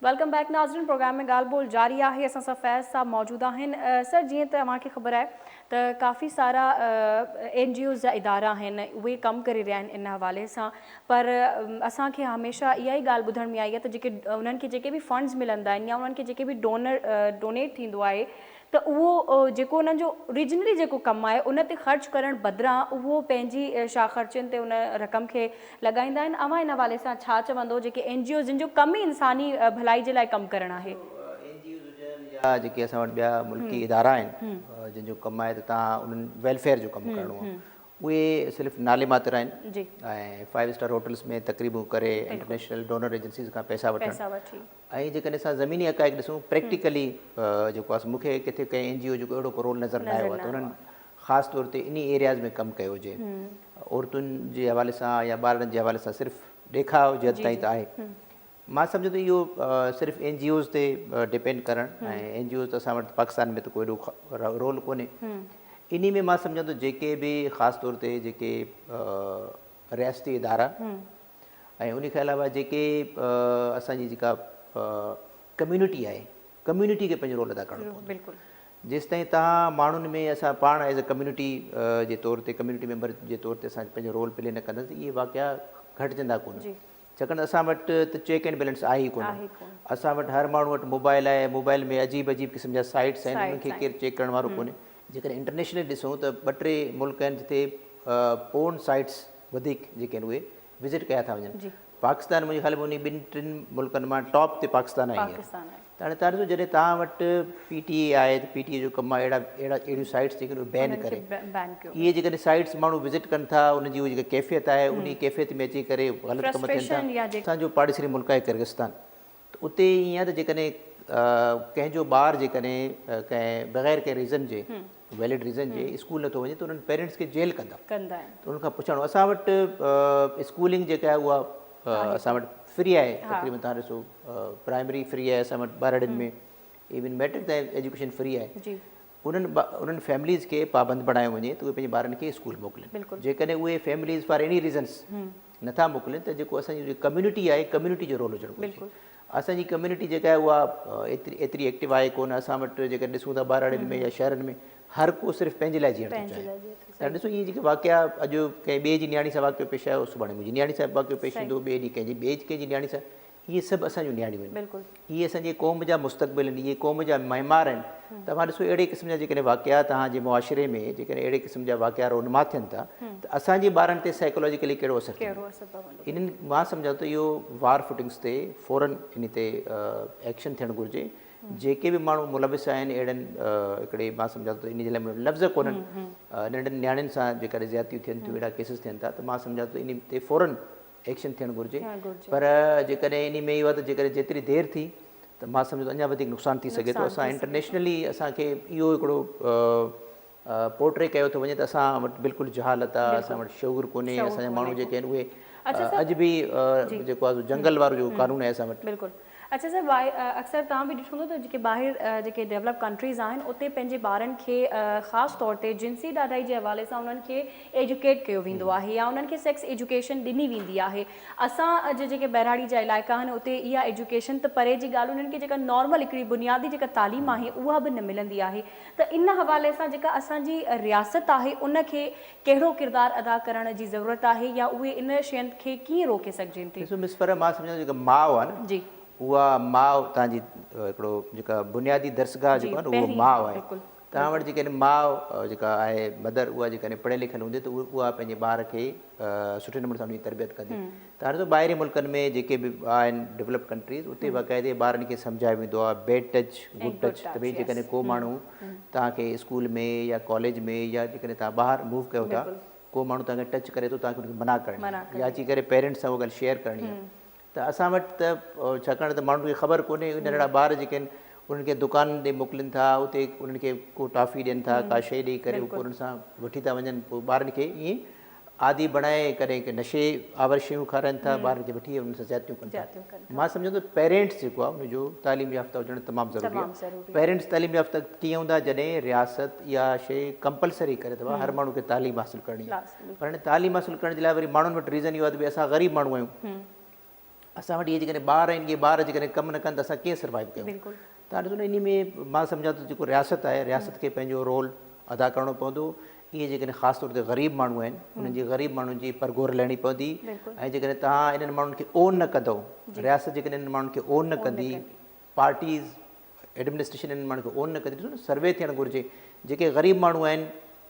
Welcome back नाज़रीन। Programme में ॻाल्हि ॿोल जारी आहे। असां सां फैज़ साहब मौजूद आहिनि। सर, जीअं त तव्हांखे ख़बर आहे त काफ़ी सारा NGOs जा इदारा आहिनि, उहे कमु करे रहिया आहिनि इन हवाले सां, पर असांखे हमेशह इहा ई ॻाल्हि ॿुधण में आई आहे त जेके उन्हनि खे जेके बि फंड्स मिलंदा आहिनि या उन्हनि खे जेके बि डोनेट थींदो आहे त उहो जेको उन्हनि जो ओरिजिनली जेको कमु आहे उन ते ख़र्चु करण बदिरां उहो पंहिंजी छा ख़र्चनि ते उन रक़म खे लॻाईंदा आहिनि। अवां इन हवाले सां छा चवंदो, जेके NGOs जिन जो कमु ई इंसानी भलाई जे लाइ कमु करणु आहे? NGOs हुजनि या जेके असां वटि ॿिया मुल्की इदारा आहिनि जिन जो कमु आहे त तव्हां उन्हनि वेलफेयर जो कमु करिणो आहे, उहे सिर्फ़ु नाले मात्र आहिनि ऐं 5 स्टार होटल्स में तक़रीबूं करे इंटरनेशनल डोनर एजेंसीज़ खां पैसा वठनि। ऐं जेकॾहिं असां ज़मीनी हक़ाइक़ ॾिसूं प्रैक्टिकली जेको आहे मूंखे किथे कंहिं NGO जो अहिड़ो को रोल नज़र न आयो आहे त उन्हनि ख़ासि तौर ते इन एरियाज़ में कमु कयो हुजे। औरतुनि जे हवाले सां या ॿारनि जे हवाले सां सिर्फ़ु ॾेखाव जे हद ताईं त आहे। मां सम्झो त इहो सिर्फ़ु NGOs ते डिपेंड करणु ऐं NGOs त असां वटि पाकिस्तान में त कोई एॾो रोल कोन्हे। इन में मां सम्झां थो जेके बि ख़ासि तौर ते जेके रियासती इदारा ऐं उन खां अलावा जेके असांजी जेका कम्यूनिटी आहे, कम्यूनिटी खे पंहिंजो रोल अदा करिणो पवंदो। जेसि ताईं तव्हां माण्हुनि में असां पाण एज़ अ कम्यूनिटी जे तौर ते कम्यूनिटी मेंबर जे तौर ते असां पंहिंजो रोल प्ले न कंदासीं, इहे वाक़िया घटिजंदा कोन। छाकाणि असां वटि त चेक एंड बैलेंस आहे ई कोन। असां वटि हर माण्हू वटि मोबाइल आहे, मोबाइल में अजीब अजीब क़िस्म जा साइट्स आहिनि, उन्हनि खे केरु चेक करण वारो कोन्हे। जेकॾहिं इंटरनेशनली ॾिसूं त 2-3 मुल्क आहिनि जिते पोर्न साइट्स वधीक जेके आहिनि उहे विज़िट कया था वञनि। पाकिस्तान मुंहिंजे ख़्याल में उन 2-3 मुल्कनि मां टॉप ते पाकिस्तान आई आहे। त हाणे तव्हां ॾिसो जॾहिं तव्हां वटि PTA आहे त PTA जो कमु आहे अहिड़ियूं साइट्स जेके बैन करे, इहे जेकॾहिं साइट्स माण्हू विज़िट कनि था, उनजी उहा जेका कैफ़ियत आहे उन कैफ़ियत में अची करे ग़लति कम थियनि था। असांजो पाड़ेसरी मुल्क आहे किर्गिस्तान, त उते ईअं आहे त जेकॾहिं कंहिंजो ॿारु जेकॾहिं कंहिं बग़ैर कंहिं रीज़न जे वैलिड रीज़न जे स्कूल नथो वञे त उन्हनि पेरेंट्स खे जेल कंदा आहिनि। त उनखां पुछणो, असां वटि स्कूलिंग जेका आहे उहा असां वटि फ्री आहे। तक़रीबन तव्हां ॾिसो प्राइमरी फ्री आहे असां वटि ॿारनि में, इवन मैट्रिक ताईं एजुकेशन फ्री आहे। उन्हनि फैमिलीज़ खे पाबंद बणायो वञे त उहे पंहिंजे ॿारनि खे स्कूल मोकिलनि। जेकॾहिं उहे फैमिलीज़ फॉर एनी रीज़न्स नथा मोकिलनि त जेको असांजी कम्यूनिटी आहे, कम्यूनिटी जो रोल हुजणु घुरिजे। असांजी कम्यूनिटी जेका आहे उहा एतिरी एक्टिव आहे कोन। असां वटि जेके ॾिसूं था ॿारनि में या शहरनि में हर को सिर्फ़ु पंहिंजे लाइ जीअण थो चाहे। त ॾिसो इहे जेके वाक़िया अॼु कंहिं ॿिए जी नियाणी सां वाक़ियो पेश आयो, सुभाणे मुंहिंजी नियाणी सां वाक़ियो पेश ईंदो, ॿिए ॾींहुं कंहिंजी नियाणी सां, इहे सभु असांजूं नियाणियूं आहिनि। इहे असांजे क़ौम जा मुस्तक़बिल आहिनि, इहे क़ौम जा महिमार आहिनि। तव्हां ॾिसो अहिड़े क़िस्म जा जेकॾहिं वाक़िया तव्हांजे मुआशिरे में जेकॾहिं अहिड़े क़िस्म जा वाक़िया रोनमा थियनि था त असांजे ॿारनि ते साइकोलॉजिकली कहिड़ो असरु थींदो। इन्हनि मां सम्झां थो इहो वार फुटिंग्स ते फ़ौरन इन ते एक्शन थियणु घुरिजे। जेके बि माण्हू मुलविस आहिनि अहिड़नि हिकिड़े मां सम्झां थो इन जे लाइ लफ़्ज़ कोन्हनि, नंढनि नियाणियुनि सां जेका ज़्यादतियूं थियनि थियूं, अहिड़ा केसिस थियनि था, त मां सम्झां थो इन ते फ़ौरन एक्शन थियणु घुरिजे। पर जेकॾहिं इन में इहो आहे त जेकॾहिं जेतिरी देरि थी त मां सम्झो त अञा वधीक नुक़सानु थी सघे थो। असां इंटरनेशनली असांखे इहो हिकिड़ो पोर्ट्रे कयो थो वञे त असां वटि बिल्कुलु जहालत आहे, असां वटि शऊर कोन्हे। असांजा माण्हू जेके आहिनि उहे अॼु बि जेको आहे जंगल वारो जेको कानून आहे असां वटि। अच्छा सर, अक्सर तव्हां बि ॾिठो हूंदो त जेके ॿाहिरि जेके डेवलप कंट्रीज़ आहिनि उते पंहिंजे ॿारनि खे ख़ासि तौर ते जिन्सी ॾाढाई जे हवाले सां उन्हनि खे एजुकेट कयो वेंदो आहे या उन्हनि खे सेक्स एजुकेशन ॾिनी वेंदी आहे। असां अॼु जेके बहिराड़ी जा इलाइक़ा आहिनि उते इहा एजुकेशन त परे जी ॻाल्हि, उन्हनि खे जेका नॉर्मल हिकिड़ी बुनियादी जेका तालीम आहे उहा बि न मिलंदी आहे। त इन हवाले सां जेका असांजी रियासत आहे उनखे कहिड़ो किरदारु अदा करण जी ज़रूरत आहे या उहे इन शयुनि खे कीअं रोके सघजनि थी? ॾिसो मिस, पर मां सम्झां जेका माउ आहे न जी, उहा माउ तव्हांजी हिकिड़ो जेका बुनियादी दर्सगाह जेको आहे न उहो माउ आहे। तव्हां वटि जेकॾहिं माउ जेका आहे मदर, उहा जेकॾहिं पढ़ियल लिखियल हूंदी त उहा पंहिंजे ॿार खे सुठे नमूने सां उनजी तरबियत कंदी। तव्हां ॾिसो ॿाहिरि मुल्कनि में जेके बि आहिनि डेवलप कंट्रीज़, उते बाक़ाइदे ॿारनि खे सम्झायो वेंदो आहे बैड टच गुड टच, त भई जेकॾहिं को माण्हू तव्हांखे स्कूल में या कॉलेज में या जेकॾहिं तव्हां ॿाहिरि मूव कयो था, को माण्हू तव्हांखे टच करे थो, तव्हांखे उनखे मना करणी या अची करे पेरेंट्स सां उहा ॻाल्हि शेयर करणी आहे। त असां वटि त छाकाणि त माण्हुनि खे ख़बर कोन्हे, नंढड़ा ॿार जेके आहिनि उन्हनि खे दुकान ते मोकिलीनि था, उते उन्हनि खे को टॉफ़ी ॾियनि था, का शइ ॾेई करे पोइ उन्हनि सां वठी था वञनि, पोइ ॿारनि खे ईअं आदि बणाए कॾहिं नशे आवर शयूं खाराइनि था, ॿारनि खे वठी उन्हनि सां ज़्यादतियूं कनि था। मां सम्झो त पेरेंट्स जेको आहे उनजो तालीम याफ़्ता हुजणु तमामु ज़रूरी आहे। पेरेंट्स तालीम याफ़्ता कीअं हूंदा, जॾहिं रियासत इहा शइ कंपलसरी करे अथव हर माण्हू खे तालीम हासिलु करणी आहे। पर हाणे तालीम हासिलु करण जे लाइ वरी माण्हुनि वटि रीज़न इहो आहे त भई असां ग़रीब माण्हू आहियूं, असां वटि इहे जेकॾहिं ॿार आहिनि, इहे ॿार जेकॾहिं कमु न कनि त असां कीअं सर्वाइव कयूं। बिल्कुलु तव्हां ॾिसो न, इन में मां सम्झां थो जेको रियासत आहे, रियासत खे पंहिंजो रोल अदा करिणो पवंदो। इहे जेकॾहिं ख़ासि तौर ते ग़रीब माण्हू आहिनि, उन्हनि जी ग़रीब माण्हुनि जी परगोर लहिणी पवंदी। ऐं जेकॾहिं तव्हां इन्हनि माण्हुनि खे ओन न कंदव, रियासत जेकॾहिं इन्हनि माण्हुनि खे ओन न कंदी, पार्टीज़ एडमिनिस्ट्रेशन इन्हनि माण्हुनि खे ओन न कंदी, ॾिसो न सर्वे थियणु घुरिजे। जेके ग़रीब माण्हू आहिनि,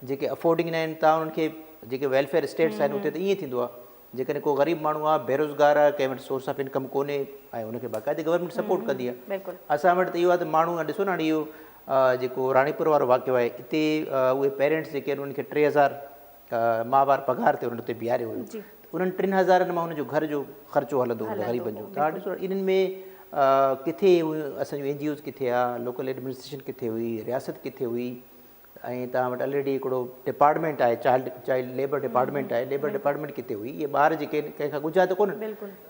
जेके अफोर्डिंग न आहिनि, तव्हां उन्हनि खे जेके वेलफेयर स्टेट्स आहिनि उते त ईअं थींदो आहे, जेकॾहिं को ग़रीब माण्हू आहे, बेरोज़गार आहे, कंहिं वटि सोर्स ऑफ इनकम कोन्हे ऐं उनखे बाक़ाइदे गवर्नमेंट सपोर्ट कंदी आहे। असां वटि त इहो आहे त माण्हू ॾिसो न, हाणे इहो जेको राणीपुर वारो वाक़ियो आहे, हिते उहे पेरेंट्स जेके आहिनि उन्हनि खे 3000 माहवार पघार ते उन्हनि ते बीहारियो हुयो। उन्हनि 3000 मां हुनजो घर जो ख़र्चो हलंदो हुयो ग़रीबनि जो। तव्हां ॾिसो इन्हनि में किथे असांजूं NGOs किथे आहे, लोकल एडमिनिस्ट्रेशन किथे हुई, रियासत किथे हुई। ऐं तव्हां वटि ऑलरेडी हिकिड़ो डिपार्टमेंट आहे, चाइल्ड लेबर डिपार्टमेंट आहे, लेबर डिपार्टमेंट किथे हुई। इहे ॿार जेके कंहिंखां गुझा त कोन,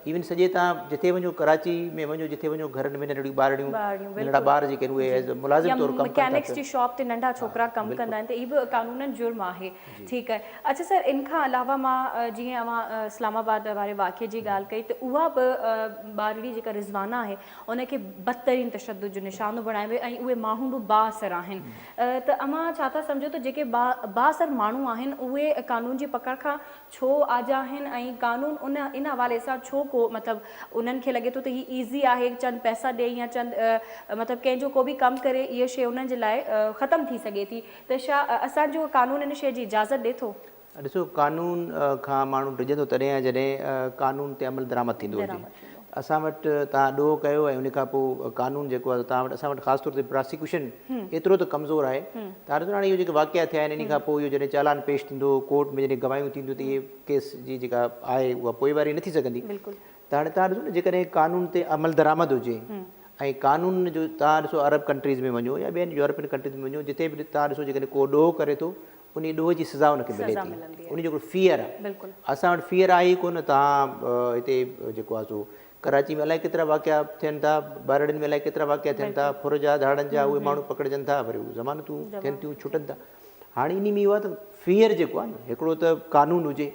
इवन सॼे तव्हां जिथे वञो, कराची में वञो, जिथे वञो, घरनि में नंढियूं ॿारड़ियूं, नंढा ॿार जेके आहिनि उहे एज़ मुलाज़िम तौरु कमु कनि था। जी शॉप ते नंढा छोकिरा कमु कंदा आहिनि, त इहो बि कानूनन जुर्म आहे। ठीकु आहे। अच्छा सर, इन खां अलावा मां जीअं अवां इस्लामाबाद वारे वाक़िए जी ॻाल्हि कई, त उहा बि ॿारड़ी जेका रिज़वाना आहे उनखे बदतरीन तशद्दुद जो निशानो बणायो वियो ऐं उहे माण्हू बि बाअसर आहिनि। त अमां छा था सम्झो त जेके बाअसर माण्हू आहिनि उहे कानून जी पकड़ खां छो आजा आहिनि ऐं कानून इन हवाले सां छो को मतिलबु उन्हनि खे लॻे थो त हीअ ईज़ी आहे, चंद पैसा ॾे या चंद मतिलबु कंहिंजो को बि कमु करे इहा शइ उन्हनि जे लाइ ख़तमु थी सघे थी, त छा असांजो कानून इन शइ जी इजाज़त ॾिए थो? ॾिसो, कानून खां माण्हू डिॼंदो तॾहिं आहे जॾहिं कानून ते अमल दरामद थींदो हुजे। असां वटि तव्हां ॾोह कयो ऐं उन खां पोइ कानून जेको आहे तव्हां वटि, असां वटि ख़ासि तौर ते प्रोसिक्यूशन एतिरो त कमज़ोर आहे। तव्हां ॾिसो हाणे इहो जेके वाक़िया थिया आहिनि, इन खां पोइ इहो जॾहिं चालान पेश थींदो, कोर्ट में जॾहिं गवाहियूं थींदियूं, त इहे केस जी जेका आहे उहा पोइवारी न थी सघंदी। त हाणे तव्हां ॾिसो न, जेकॾहिं कानून ते अमल दरामद हुजे ऐं कानून जो, तव्हां ॾिसो अरब कंट्रीज़ में वञो या ॿियनि यूरोपियन कंट्रीज़ में वञो, जिते बि तव्हां ॾिसो जेकॾहिं को ॾोह करे थो, उन ॾोह जी सज़ा हुनखे मिले थी। उन जो हिकिड़ो फ़ियर आहे। असां वटि फ़ियर आहे ई कोन। तव्हां हिते जेको आहे सो कराची में अलाए केतिरा वाक़िया थियनि था, ॿारड़ियुनि में अलाए केतिरा वाक़िया थियनि था, फुर जा धाड़नि जा, उहे माण्हू पकड़जनि था, वरी उहे ज़मानतूं थियनि थियूं, छुटनि था। हाणे इन में इहो आहे त फ़ियर जेको आहे न, हिकिड़ो त कानून हुजे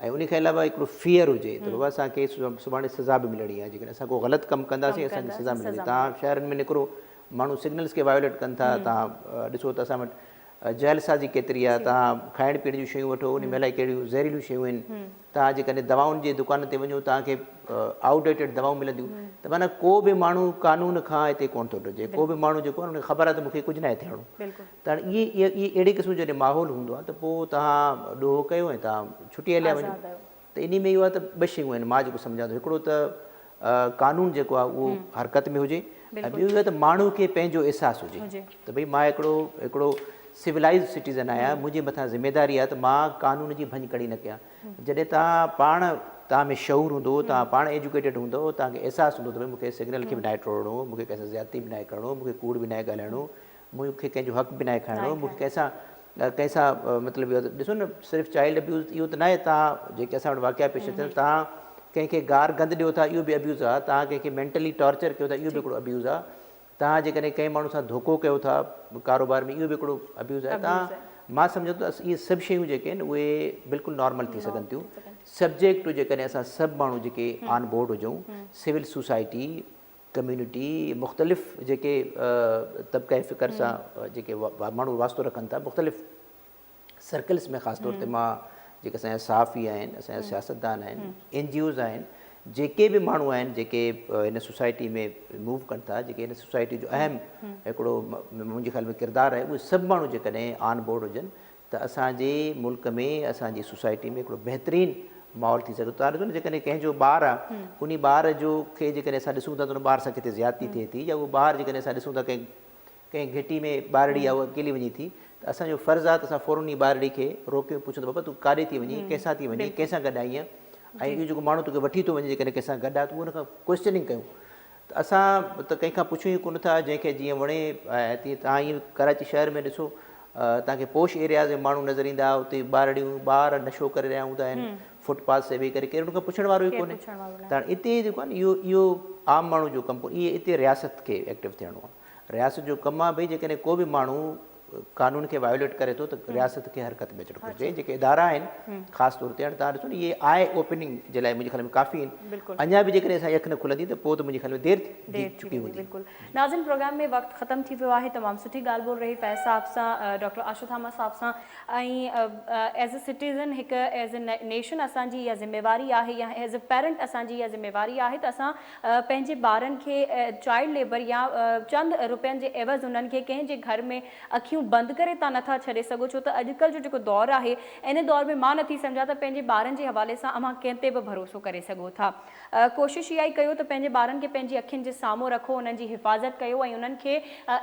ऐं उन खां अलावा हिकिड़ो फ़ियर हुजे त बाबा असांखे सुभाणे सज़ा बि मिलणी आहे। जेकॾहिं असां को ग़लति कमु कंदासीं असांखे सज़ा मिलंदी। तव्हां शहरनि में निकिरो, माण्हू सिग्नल्स खे वायोलेट कनि था। तव्हां ॾिसो त असां वटि जैलसाज़ी केतिरी आहे। तव्हां खाइण पीअण जूं शयूं वठो, उन में अलाए कहिड़ियूं ज़हरीलियूं शयूं आहिनि। तव्हां जेकॾहिं दवाउनि जी दुकान ते वञो, तव्हांखे आउटडेटेड दवाऊं मिलंदियूं। त माना को बि माण्हू कानून खां हिते कोन थो डिॼे। को बि माण्हू जेको आहे उनखे ख़बर आहे त मूंखे कुझु न आहे थियणो। त हाणे इहे अहिड़े क़िस्म जो जॾहिं माहौल हूंदो आहे, त पोइ तव्हां ॾोह कयो ऐं तव्हां छुटी हलिया वञो। त इन में इहो आहे त ॿ शयूं आहिनि मां जेको सम्झां थो। हिकिड़ो त कानून जेको आहे उहो हरकत में हुजे, ऐं ॿियो इहो आहे त माण्हू खे पंहिंजो अहसासु हुजे त भई मां हिकिड़ो सिविलाइज़ सिटीज़न आहियां, मुंहिंजे मथां ज़िमेदारी आहे त मां कानून जी भञ कड़ी न कयां। जॾहिं तव्हां में शऊर हूंदो, तव्हां पाण एजुकेटेड हूंदव, तव्हांखे अहसासु हूंदो त भई मूंखे सिग्नल खे बि नाहे टोड़णो, मूंखे कंहिंसां ज़्यादती बि नाहे करिणो, मूंखे कूड़ बि नाहे ॻाल्हाइणो, मूंखे कंहिंजो हक़ बि नाहे खाइणो, मूंखे कंहिंसां मतिलबु इहो ॾिसो न, सिर्फ़ु चाइल्ड अब्यूज़ इहो त न आहे। तव्हां जेके असां वटि वाक़िया पेश अचनि, तव्हां कंहिंखे गार गंद ॾियो था, इहो बि अब्यूज़ आहे। तव्हां कंहिंखे मेंटली टॉर्चर कयो था, इहो बि हिकिड़ो अब्यूज़ आहे। तव्हां जेकॾहिं कंहिं माण्हू सां धोखो कयो था कारोबार में, इहो बि हिकिड़ो अब्यूज़ आहे। मां सम्झो त इहे सभु शयूं जेके आहिनि उहे बिल्कुलु नॉर्मल थी सघनि थियूं, सब्जेक्ट टू जेकॾहिं असां सभु माण्हू जेके ऑन बोर्ड हुजूं, सिविल सोसाइटी, कम्यूनिटी, मुख़्तलिफ़ जेके तबिक़े फ़िक्र सां जेके माण्हू वास्तो रखनि था, मुख़्तलिफ़ सर्कल्स में ख़ासि तौर ते मां जेके असांजा सहाफ़ी आहिनि, असांजा सियासतदान आहिनि, NGOs आहिनि, जेके बि माण्हू आहिनि जेके हिन सोसाइटी में मूव कनि था, जेके हिन सोसाइटी जो अहम हिकिड़ो मुंहिंजे ख़्याल में किरदारु आहे, उहे सभु माण्हू जेकॾहिं ऑन बोर्ड हुजनि त असांजे मुल्क में, असांजी सोसाइटी में हिकिड़ो बहितरीनु माहौल थी सघे। तव्हां ॾिसो न, जेकॾहिं कंहिंजो ॿारु आहे, उन ॿार जो खे जेकॾहिं असां ॾिसूं था त उन ॿार सां किथे ज़्यादती थिए थी, या उहो ॿारु जेकॾहिं असां ॾिसूं था कंहिं घिटी में ॿारड़ी आहे उहा अकेली वञे थी, त असांजो फ़र्ज़ु आहे त असां फ़ौरन ई ॿारड़ी खे रोके पुछूं त बाबा तूं काॾे थी वञी, कंहिंसां थी वञी, कंहिंसां गॾु आई आहे, ऐं इहो जेको माण्हू तोखे वठी थो वञे जेकॾहिं कंहिंसां गॾु आहे, त उहो हुनखां क्वेश्चनिंग कयूं। त असां त कंहिंखां पुछूं ई कोन था, जंहिंखे जीअं वणे। तीअं तव्हां ईअं कराची शहर में ॾिसो, तव्हांखे पोश एरियाज़ में माण्हू नज़र ईंदा, उते ॿारड़ियूं ॿार नशो करे रहिया हूंदा आहिनि फुटपाथ ते वेही करे, केरु हुनखां पुछण वारो ई कोन्हे। त हाणे हिते जेको आहे न, इहो आम माण्हू जो कमु कोन्हे, इहे हिते रियासत खे एक्टिव थियणो आहे। रियासत जो कमु आहे भई जेकॾहिं को बि माण्हू कानून खे वायोलेट करे थो त रियासत खे हरकत में अचणु घुरिजे। जेके इदारा आहिनि ख़ासि तौर ते हाणे तव्हां ॾिसो न इहे आई ओपनिंग जे लाइ मुंहिंजे ख्याल में काफ़ी आहिनि। अञा बि जेकॾहिं असांजी अखि न खुलंदी त पोइ त मुंहिंजे ख्याल में देरि थी चुकी हूंदी। बिल्कुलु नाज़िन, प्रोग्राम में वक़्तु ख़तमु थी वियो आहे। तमामु सुठी ॻाल्हि ॿोल रही फैज़ साहब सां, डॉक्टर आशू थामा साहब सां, ऐं एज़ अ सिटीज़न हिकु एज़ अ नेशन असांजी इहा ज़िम्मेवारी आहे या एज़ अ पेरेंट असांजी इहा ज़िम्मेवारी आहे त असां पंहिंजे ॿारनि खे चाइल्ड लेबर या चंद रुपयनि जे एवज़ उन्हनि खे कंहिंजे घर में अखियूं बंदि करे तव्हां नथा छॾे सघो। छो त अॼुकल्ह जो जेको दौरु आहे, इन दौर में मां नथी सम्झां त पंहिंजे ॿारनि जे हवाले सां असां कंहिं ते बि भरोसो करे सघो था। कोशिशि इहा ई कयो त पंहिंजे ॿारनि खे पंहिंजी अखियुनि जे साम्हूं रखो, उन्हनि जी हिफ़ाज़त कयो ऐं उन्हनि खे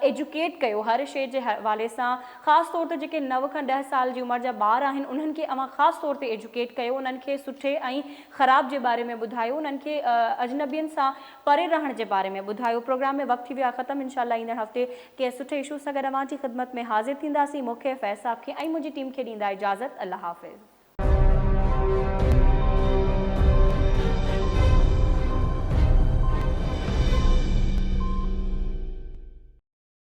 एजुकेट कयो हर शइ जे हवाले सां। ख़ासि तौर ते जेके 9 खां 10 साल जी उमिरि जा ॿार आहिनि उन्हनि खे अवां ख़ासि तौर ते एजुकेट कयो, उन्हनि खे सुठे ऐं ख़राब जे बारे में ॿुधायो, उन्हनि खे अजनबियुनि सां परे रहण जे बारे में ॿुधायो। प्रोग्राम में वक़्तु थी वियो आहे ख़तमु। इंशाअल्लाह ईंदड़ हफ़्ते कंहिं सुठे इशू सां गॾु अवां जी ख़िदमत में हाज़िर थींदासीं। मूंखे फैज़ साहब खे ऐं मुंहिंजी टीम खे ॾींदा इजाज़त। अल्लाह हाफ़िज़।